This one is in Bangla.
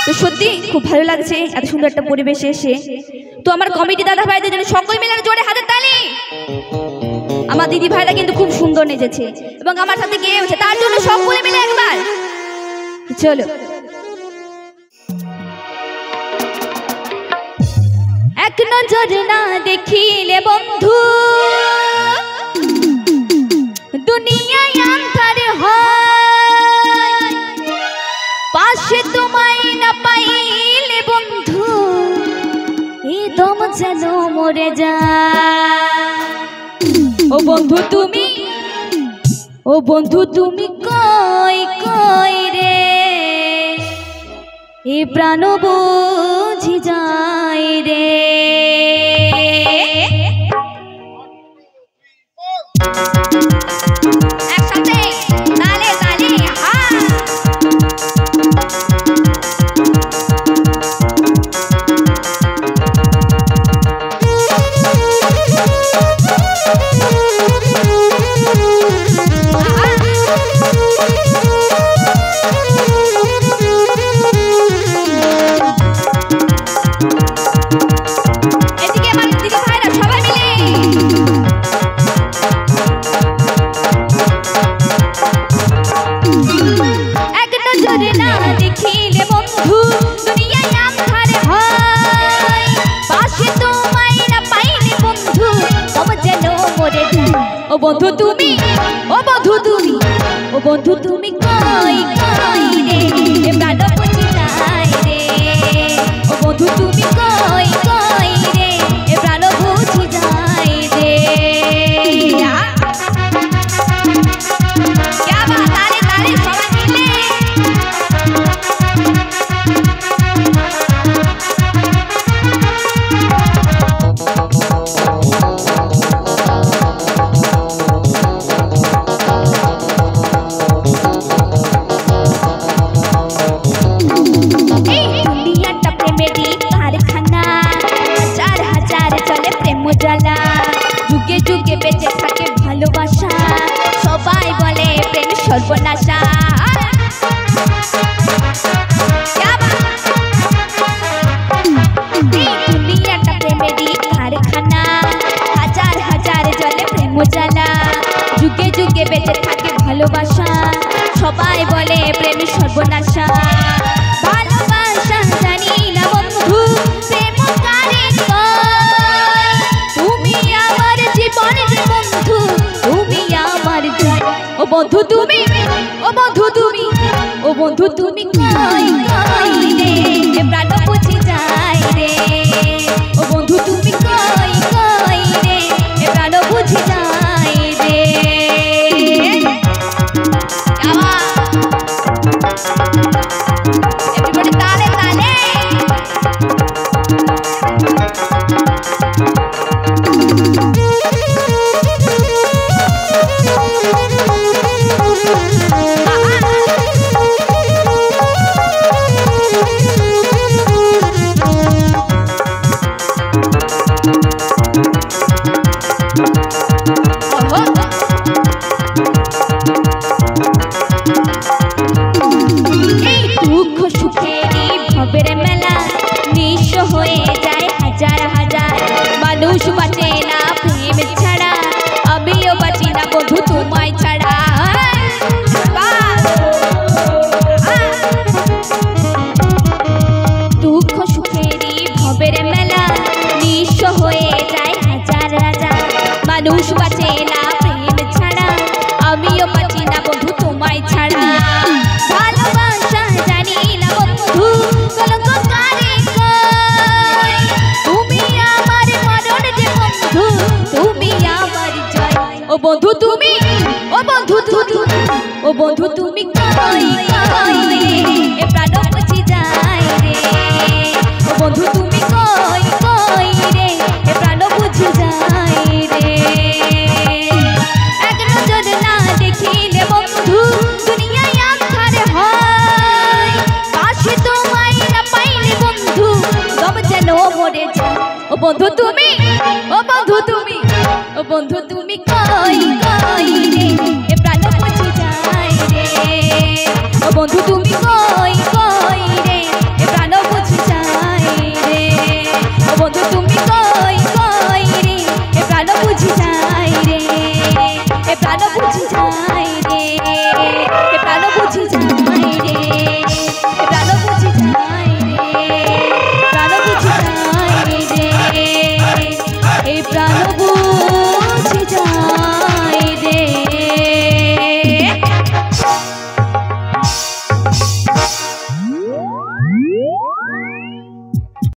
তো সত্যি খুব ভালো লাগছে এত সুন্দর একটা পরিবেশে এসে। তো আমার কমিটি দাদা ভাইদের জন্য সকল মিলে জোরে হাতের তালি। আমার দিদি ভাইরা কিন্তু খুব সুন্দর নেচেছে এবং আমার সাথে গেয়েছে, তার জন্য সকলে মিলে একবার চলো। এক নজর না দেখিলে বন্ধু দুনিয়ায় আন্ধার হয়, পাশে তোমায় না পাইলে বন্ধু এ দম যেন মরে যায়। ও বন্ধু তুমি, ও বন্ধু তুমি কই কই রে, এ প্রাণ বুঝি যায় রে। একসাথে তালে তালে হ্যাঁ। ও বন্ধু তুমি, ও বন্ধু তুমি, ও বন্ধু তুমি কই কই রে, এ প্রাণ বুঝি যায় রে। ও বন্ধু তুমি কই কই রে, এ প্রাণ বুঝি যায় রে। क्या बात, ताली ताली সবাই মিলে। যুগে যুগে বেঁচে থাকে ভালোবাসা, সবাই বলে প্রেম সর্বনাশা। দুনিয়াটা প্রেমেরই কারখানা, হাজার হাজার জলে প্রেম জ্বালা। যুগে যুগে বেঁচে থাকে ভালোবাসা, সবাই বলে প্রেম সর্বনাশা। ভালোবাসা জানি না বন্ধু প্রেম কারে কয়, তুমি আমার জীবনের বন্ধু, তুমি আমার জয়। ও বন্ধু তুমি, ও বন্ধু তুমি, ও বন্ধু তুমি কই কই রে, এ প্রাণ বুঝি যায় রে। ও বন্ধু তুমি কই কই রে, এ প্রাণ বুঝি যায় রে। Everybody তালে তালে। মানুষ বাঁচে না প্রেম ছাড়া, আমিও বাঁচি না বন্ধু তোমায় ছাড়া। দুঃখ সুখেরই ভবের মেলা, নিঃস্ব হয়ে যায় হাজার হাজার। মানুষ বাঁচে না প্রেম ছাড়া, আমিও বাঁচি না বন্ধু তোমায় ছাড়া। ভালোবাসা জানি না বন্ধু কলঙ্ক কারে কয়, তুমি আমার মরণ যে বন্ধু, তুমি আমার জয়। ও বন্ধু তুমি, ও বন্ধু তুমি, ও বন্ধু তুমি কই কই রে, এ প্রাণ বুঝি যায় রে। ও বন্ধু তুমি কই কই রে, এ প্রাণ বুঝি যায় রে। এক নজর না দেখিলে বন্ধু দুনিয়ায় আন্ধার হয়, পাশে তোমায় না পাইলে বন্ধু দম যেন মরে যায়। ও বন্ধু তুমি, ও বন্ধু তুমি, ও বন্ধু তুমি কই কই রে, এ প্রাণ বুঝি যায় রে। ও বন্ধু তুমি